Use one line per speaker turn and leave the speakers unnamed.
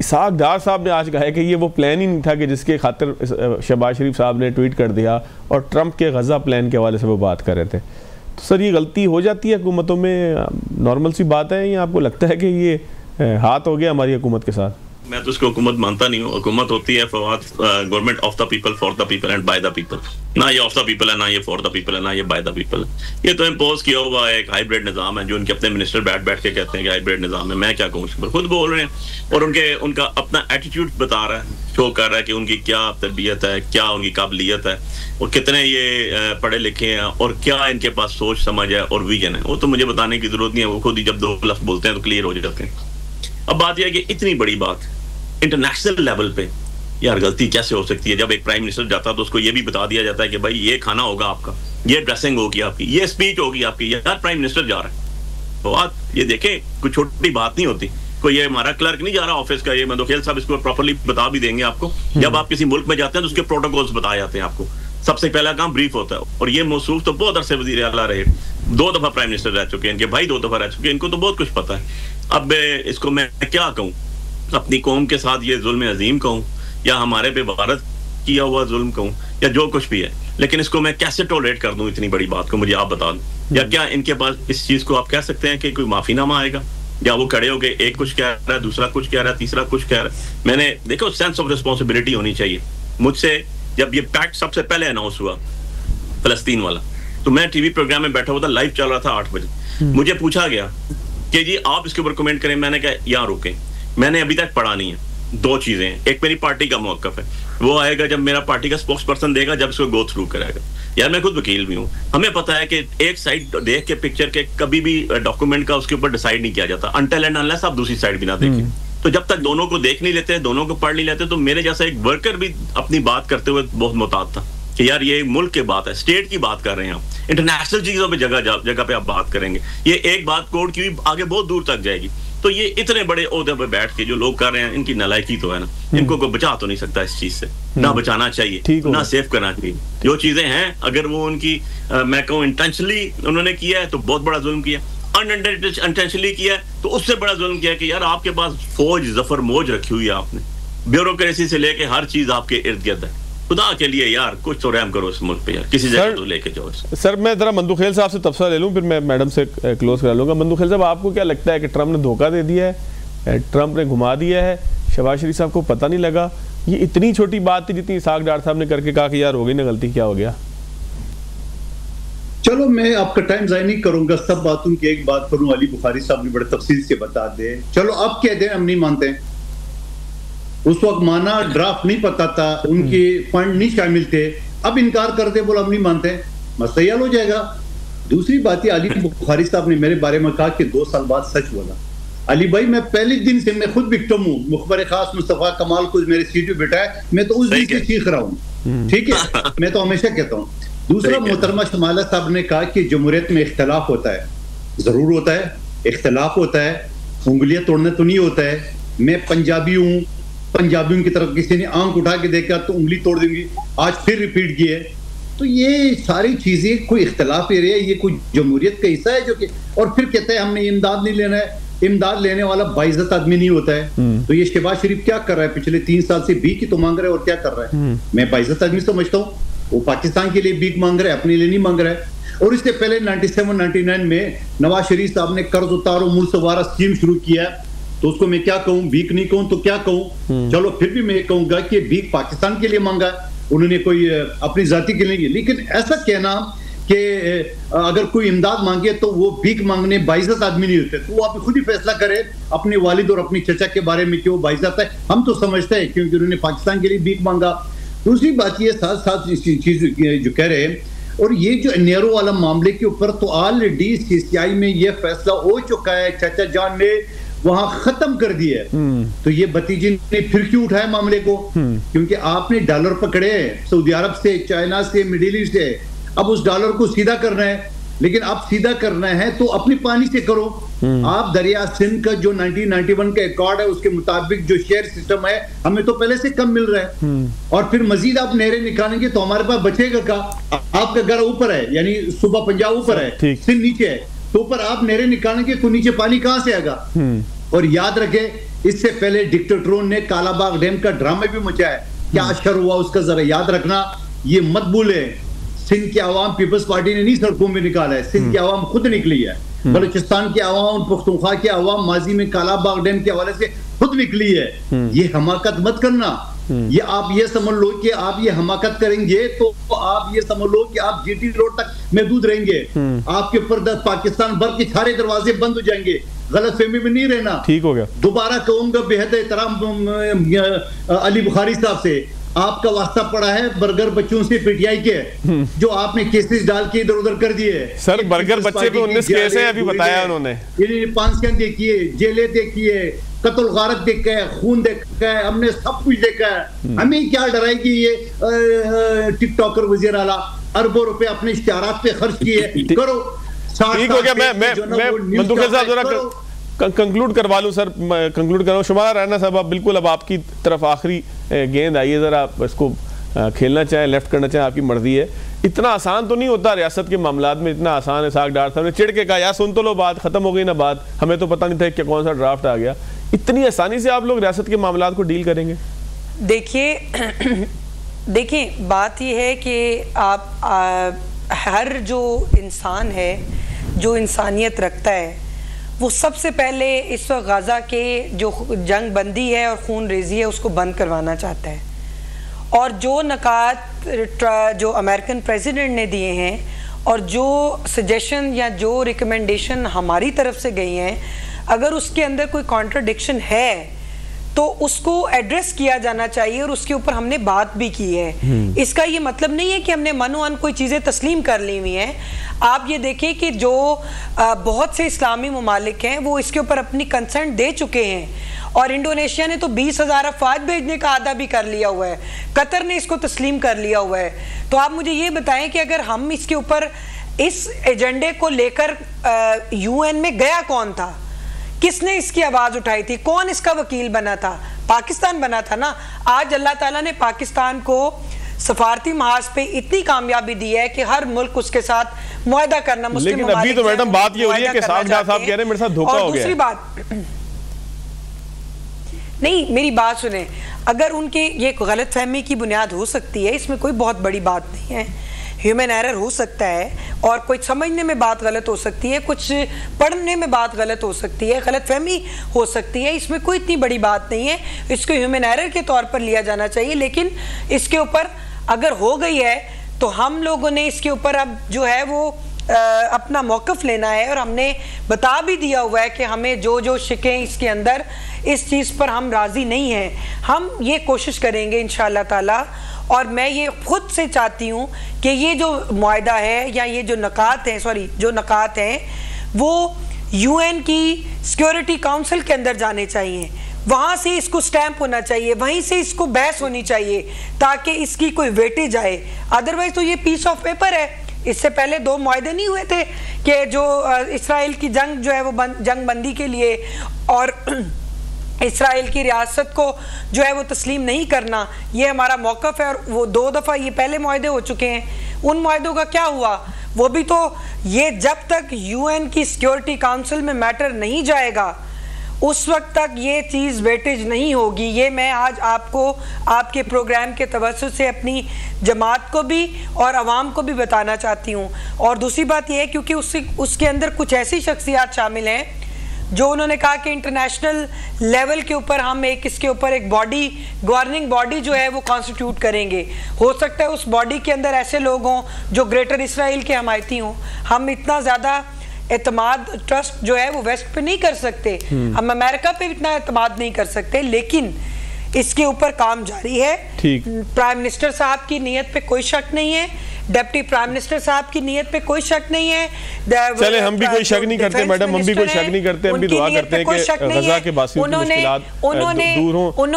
इसहाक डार साहब ने आज कहा है कि ये वो प्लान ही नहीं था कि जिसके खातिर शहबाज शरीफ साहब ने ट्वीट कर दिया, और ट्रंप के गज़ा प्लान के हवाले से वो बात कर रहे थे। तो सर ये गलती हो जाती है हुकूमतों में, नॉर्मल सी बात है, या आपको लगता है कि ये हाथ हो गया हमारी हुकूमत के साथ?
मैं तो इसको हुकूमत मानता नहीं हूँ। हुकूमत होती है government of the people, for the people and by the people. ना ये ऑफ द पीपल है, ना ये फॉर द पीपल है, ना ये बाय द पीपल है। ये तो इम्पोज किया हुआ एक हाइब्रिड निज़ाम है, जो उनके अपने मिनिस्टर बैठ के कहते हैं कि हाइब्रिड निज़ाम है। मैं क्या कहूँ, इस पर खुद बोल रहे हैं, और उनका अपना एटीट्यूड बता रहा है, शो कर रहा है कि उनकी क्या तरबियत है, क्या उनकी काबिलियत है, और कितने ये पढ़े लिखे हैं, और क्या इनके पास सोच समझ है और विजन है। वो तो मुझे बताने की जरूरत नहीं है, वो खुद ही जब दो लफ्ज़ बोलते हैं तो क्लियर हो जाते हैं। अब बात यह है कि इतनी बड़ी बात इंटरनेशनल लेवल पे यार गलती कैसे हो सकती है? जब एक प्राइम मिनिस्टर जाता है तो उसको ये भी बता दिया जाता है कि भाई ये खाना होगा आपका, ये ड्रेसिंग होगी आपकी, ये स्पीच होगी आपकी। यार प्राइम मिनिस्टर जा रहा है तो आप ये देखें, कोई छोटी बात नहीं होती। कोई ये हमारा क्लर्क नहीं जा रहा ऑफिस का, ये मंदोखेल साहब इसको प्रॉपर्ली बता भी देंगे आपको। जब आप किसी मुल्क में जाते हैं तो उसके प्रोटोकॉल्स बताए जाते हैं आपको। सबसे पहला काम ब्रीफ होता है, और ये मौसूफ तो बहुत अरसे वज़ीर आला रहे, 2 दफा प्राइम मिनिस्टर रह चुके हैं, इनके भाई 2 दफा रह चुके हैं, इनको तो बहुत कुछ पता है। अब इसको मैं क्या कहूँ, अपनी कौम के साथ ये जुल्म अजीम कहूँ, या हमारे पे भारत किया हुआ जुल्म कहूँ, या जो कुछ भी है, लेकिन इसको मैं कैसे टॉलरेट कर दूं इतनी बड़ी बात को, मुझे आप बता दूं। या क्या इनके पास इस चीज को आप कह सकते हैं कि कोई माफीनामा आएगा, या वो खड़े हो गए एक कुछ कह रहा है, दूसरा कुछ कह रहा है, तीसरा कुछ कह रहा है। मैंने देखो सेंस ऑफ रिस्पॉन्सिबिलिटी होनी चाहिए। मुझसे जब ये पैक्ट सबसे पहले अनाउंस हुआ फलस्तीन वाला, तो मैं टीवी प्रोग्राम में बैठा हुआ था, लाइव चल रहा था 8 बजे। मुझे पूछा गया कि जी आप इसके ऊपर कमेंट करें। मैंने कहा यहाँ रुके, मैंने अभी तक पढ़ा नहीं है। 2 चीजें हैं, एक मेरी पार्टी का मौकफ है, वो आएगा जब मेरा पार्टी का स्पोक्स पर्सन देगा, जब इसको गो थ्रू करेगा। यार मैं खुद वकील भी हूँ, हमें पता है कि एक साइड देख के पिक्चर के कभी भी डॉक्यूमेंट का उसके ऊपर डिसाइड नहीं किया जाता अनटिल एंड अनलेस आप दूसरी साइड भी ना देखें। तो जब तक दोनों को देख नहीं लेते, दोनों को पढ़ नहीं लेते, तो मेरे जैसा एक वर्कर भी अपनी बात करते हुए बहुत मुताद था कि यार ये मुल्क की बात है, स्टेट की बात कर रहे हैं आप, इंटरनेशनल चीजों पे जगह पे आप बात करेंगे। ये एक बात कोर्ट की आगे बहुत दूर तक जाएगी। तो ये इतने बड़े ओहदे पे बैठ के जो लोग कर रहे हैं, इनकी नालायकी तो है ना, इनको कोई बचा तो नहीं सकता इस चीज से, ना बचाना चाहिए, ना सेव करना चाहिए। जो चीजें हैं अगर वो उनकी मैं कहूँ इंटेंशनली उन्होंने किया है तो बहुत बड़ा जुल्म किया, अनइंटेंशनली किया है तो उससे बड़ा जुल्म किया कि यार आपके पास फौज जफर मौज रखी हुई है आपने, ब्यूरोक्रेसी से लेके हर चीज आपके इर्द गिर्द है। खुदा के लिए यार कुछ तो रहम करो इस मुल्क पे यार, किसी जगह तो लेके जाओ।
सर मैं जरा मंदोखेल साहब से तबसरा ले लूं, फिर मैं मैडम से क्लोज करा लूंगा। मंदोखेल साहब, आपको क्या लगता है कि ट्रंप ने धोखा दे दिया है, ट्रंप ने घुमा दिया है, शहबाज शरीफ साहब को पता नहीं लगा? ये इतनी छोटी बात थी जितनी इसहाक डार साहब ने करके कहा कि यार हो गई ना गलती, क्या हो गया?
चलो मैं आपका टाइम जाया नहीं करूंगा, सब बातों की एक बात करूं। अली बुखारी साहब ने बड़े तफसील से बता दे। चलो अब कह दें हम नहीं मानते, उस वक्त माना ड्राफ्ट नहीं पता था, उनके फंड नहीं शामिल थे, अब इनकार करते बोला हम नहीं मानते, मसला हल हो जाएगा। दूसरी बात है, अली बुखारी साहब ने मेरे बारे में कहा कि 2 साल बाद सच बोला। अली भाई मैं पहले दिन से, मैं खुद विक्टिम हूँ, मुखबर खास मुस्तफा कमाल को मेरे सीट पे बिठाया, मैं तो उस दिन से चीख रहा हूँ, ठीक है, मैं तो हमेशा कहता हूँ। दूसरा, मोहतरमा शमाला साहब ने कहा कि जमहूरियत में इख्तलाफ होता है, जरूर होता है, इख्तलाफ होता है, उंगलियां तोड़ना तो नहीं होता है। मैं पंजाबी हूँ, पंजाबियों की तरफ किसी ने आंख उठा के देखा तो उंगली तोड़ दूंगी, आज फिर रिपीट किए। तो ये सारी चीजें कोई इख्तलाफ ही रही है, ये कोई जमहूरियत का हिस्सा है जो कि, और फिर कहते हैं हमने इमदाद नहीं लेना है। इमदाद लेने वाला बाइज्जत आदमी नहीं होता है। तो ये शहबाज शरीफ क्या कर रहा है, पिछले 3 साल से भीख ही तो मांग रहा है, और क्या कर रहा है? मैं बाइज्जत आदमी समझता हूँ, वो पाकिस्तान के लिए भीख मांग रहा है, अपने लिए नहीं मांग रहा है। और इससे पहले 97-99 में नवाज शरीफ साहब ने कर्ज उतारो मुल्सवारा स्कीम शुरू किया, तो उसको मैं क्या कहूँ, भीख नहीं कहूँ तो क्या कहूँ? चलो फिर भी मैं कहूंगा कि भीख पाकिस्तान के लिए मांगा, उन्होंने कोई अपनी जाति के लिए। लेकिन ऐसा कहना कि अगर कोई इमदाद मांगे तो वो भीख मांगने बाइज्जत आदमी नहीं होते, तो वो आप खुद ही फैसला करे अपने वालिद और अपनी चचा के बारे में कि वो बाइज्जत है। हम तो समझते हैं क्योंकि उन्होंने पाकिस्तान के लिए भीख मांगा। दूसरी बात ये साथ साथ चीज जो कह रहे हैं, और ये जो नेहरू वाला मामले के ऊपर तो ऑलरेडी CCI में ये फैसला हो चुका है, चाचा जान ने वहां खत्म कर दिया है। तो ये भतीजे ने फिर क्यों उठाया मामले को? क्योंकि आपने डॉलर पकड़े सऊदी अरब से, चाइना से, मिडिल ईस्ट से, अब उस डॉलर को सीधा करना है। लेकिन अब सीधा करना है तो अपने पानी से करो। आप दरिया सिंध का जो 1991 का अकॉर्ड है उसके मुताबिक जो शेयर सिस्टम है हमें तो पहले से कम मिल रहा है, और फिर मजीद आप नहरें निकालेंगे तो हमारे पास बचेगा क्या? आपका घर ऊपर है, यानी सूबा पंजाब ऊपर है, सिंध नीचे है, तो ऊपर आप नहरें निकालेंगे तो नीचे पानी कहां से आएगा? और याद रखें इससे पहले डिक्टेटरों ने कालाबाग डैम का ड्रामा भी मचाया, क्या असर हुआ उसका जरा याद रखना, ये मत भूले। सिंध की आवाम पीपल्स पार्टी ने नहीं सड़कों में निकाला है, सिंध की आवाम खुद निकली है। बलूचिस्तान की आवाम, पुख्तूनख्वा की आवाम माजी में कालाबाग डैम के हवाले से खुद निकली है। ये हमाकत मत करना, ये आप ये समझ लो कि आप ये हमाकत करेंगे तो आप ये समझ लो कि आप जीटी रोड तक महदूद रहेंगे, आपके ऊपर पाकिस्तान भर के सारे दरवाजे बंद हो जाएंगे। गलत फहमी में नहीं रहना। ठीक हो गया। दोबारा कहूंगा बेहद एहतराम अली बुखारी साहब से, आपका वास्ता पड़ा है बर्गर बच्चों से पीटीआई के, जो आपने केसेस डाल के इधर उधर कर दिए। सर बर्गर बच्चे पे 19 केस हैं अभी बताया उन्होंने। फांसियां देखिए, जेलें देखिए, कत्ल गारत देखा है, खून देखा है, हमने सब कुछ देखा है। हमें क्या डराएगी ये टिकटॉकर वजीर आला, अरबों रुपए अपने इश्तिहारात पे खर्च किए। करो, ठीक हो गया। मैं मंदुखिल साहब जरा कंक्लूड करवा लूं सर, कंक्लूड करूं। शुमारा राणा साहब, आप बिल्कुल अब आपकी तरफ आखिरी गेंद आई है, जरा आप इसको खेलना चाहें, लेफ्ट करना चाहें, आपकी मर्जी है। इतना आसान तो नहीं होता रियासत के मामलात में, इतना आसान है। साग डार साहब ने चिढ़ के कहा यार सुन तो लो बात, खत्म हो गई ना बात, हमें तो पता नहीं था कि कौन सा ड्राफ्ट आ गया। इतनी आसानी से आप लोग रियासत के मामलात को डील करेंगे?
देखिए बात यह है कि आप हर जो इंसान है, जो इंसानियत रखता है, वो सबसे पहले इस वक्त गाज़ा के जो जंग बंदी है और खून रेजी है उसको बंद करवाना चाहता है। और जो नकात जो अमेरिकन प्रेसिडेंट ने दिए हैं और जो सजेशन या जो रिकमेंडेशन हमारी तरफ से गई हैं, अगर उसके अंदर कोई कॉन्ट्रडिक्शन है तो उसको एड्रेस किया जाना चाहिए और उसके ऊपर हमने बात भी की है। इसका ये मतलब नहीं है कि हमने मनोअन कोई चीज़ें तस्लीम कर ली हुई हैं। आप ये देखें कि जो बहुत से इस्लामी ममालिक हैं वो इसके ऊपर अपनी कंसर्न दे चुके हैं और इंडोनेशिया ने तो 20,000 अफवाज भेजने का आदा भी कर लिया हुआ है, कतर ने इसको तस्लीम कर लिया हुआ है। तो आप मुझे ये बताएं कि अगर हम इसके ऊपर इस एजेंडे को लेकर UN में गया कौन था, किसने इसकी आवाज उठाई थी, कौन इसका वकील बना था? पाकिस्तान बना था ना। आज अल्लाह ताला ने पाकिस्तान को सफारती महाज पे इतनी कामयाबी दी है कि हर मुल्क उसके साथ मुआहदा करना मुस्लिम।
लेकिन अभी तो मैडम बात ये हो रही है कि साहब कह रहे हैं मेरे साथ धोखा हो गया।
दूसरी बात नहीं, मेरी बात सुने, अगर उनके ये गलत फहमी की बुनियाद हो सकती है, इसमें कोई बहुत बड़ी बात नहीं है। ह्यूमन एरर हो सकता है और कोई समझने में बात गलत हो सकती है, कुछ पढ़ने में बात गलत हो सकती है, गलत फहमी हो सकती है, इसमें कोई इतनी बड़ी बात नहीं है। इसको ह्यूमन एरर के तौर पर लिया जाना चाहिए। लेकिन इसके ऊपर अगर हो गई है तो हम लोगों ने इसके ऊपर अब जो है वो अपना मौक़िफ़ लेना है और हमने बता भी दिया हुआ है कि हमें जो जो शिकें इसके अंदर, इस चीज़ पर हम राज़ी नहीं हैं। हम ये कोशिश करेंगे इंशाअल्लाह ताला। और मैं ये खुद से चाहती हूँ कि ये जो मुआहदा है या ये जो नकात हैं, जो नकात हैं वो UN की सिक्योरिटी काउंसिल के अंदर जाने चाहिए, वहाँ से इसको स्टैंप होना चाहिए, वहीं से इसको बहस होनी चाहिए ताकि इसकी कोई वेटेज आए। अदरवाइज तो ये पीस ऑफ पेपर है। इससे पहले 2 मुआहदे नहीं हुए थे कि जो इसराइल की जंग जो है वो जंग बंदी के लिए और इसराइल की रियासत को जो है वो तस्लीम नहीं करना, ये हमारा मौक़िफ़ है। और वो 2 दफ़ा ये पहले मुआहदे हो चुके हैं। उन मुआहदों का क्या हुआ? वो भी तो ये जब तक UN की सिक्योरिटी काउंसिल में मैटर नहीं जाएगा उस वक्त तक ये चीज़ वेटेज नहीं होगी। ये मैं आज आपको आपके प्रोग्राम के तवज्जुह से अपनी जमात को भी और आवाम को भी बताना चाहती हूँ। और दूसरी बात ये है क्योंकि उसके अंदर कुछ ऐसी शख्सियात शामिल हैं जो उन्होंने कहा कि इंटरनेशनल लेवल के ऊपर हम इसके ऊपर एक बॉडी, गवर्निंग बॉडी जो है वो कॉन्स्टिट्यूट करेंगे। हो सकता है उस बॉडी के अंदर ऐसे लोग हों जो ग्रेटर इसराइल के हमायती हों। हम इतना ज़्यादा एतमाद, ट्रस्ट जो है वो वेस्ट पे नहीं कर सकते, हम अमेरिका पे इतना एतमाद नहीं कर सकते, लेकिन इसके ऊपर काम जारी है। प्राइम मिनिस्टर साहब की नीयत पे कोई शक नहीं है, डिप्टी प्राइम मिनिस्टर साहब की नीयत पे कोई शक नहीं है।
चले हम भी कोई शक नहीं करते मैडम, हम भी कोई शक नहीं करते, हम भी दुआ करते हैं कि गजा के बासियों की मुश्किलात दूर हों।